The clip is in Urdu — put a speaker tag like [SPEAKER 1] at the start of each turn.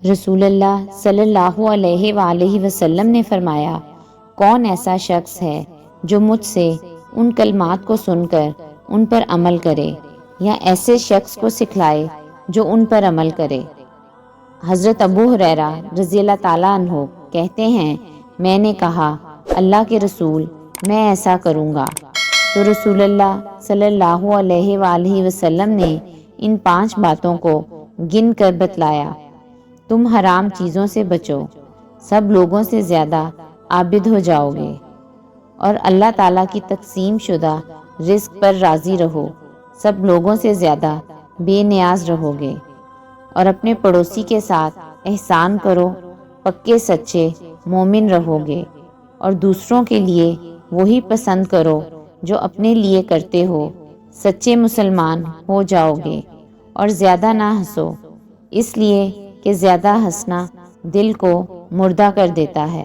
[SPEAKER 1] رسول اللہ صلی اللہ علیہ وآلہ وسلم نے فرمایا، کون ایسا شخص ہے جو مجھ سے ان کلمات کو سن کر ان پر عمل کرے یا ایسے شخص کو سکھلائے جو ان پر عمل کرے۔ حضرت ابو ہریرہ رضی اللہ تعالیٰ عنہ کہتے ہیں، میں نے کہا، اللہ کے رسول، میں ایسا کروں گا۔ تو رسول اللہ صلی اللہ علیہ وآلہ وسلم نے ان 5 باتوں کو گن کر بتلایا۔ تم حرام چیزوں سے بچو، سب لوگوں سے زیادہ عابد ہو جاؤ گے، اور اللہ تعالیٰ کی تقسیم شدہ رزق پر راضی رہو، سب لوگوں سے زیادہ بے نیاز رہو گے، اور اپنے پڑوسی کے ساتھ احسان کرو، پکے سچے مومن رہو گے، اور دوسروں کے لیے وہی پسند کرو جو اپنے لیے کرتے ہو، سچے مسلمان ہو جاؤ گے، اور زیادہ نہ ہنسو، اس لیے کہ زیادہ ہنسنا دل کو مردہ کر دیتا ہے۔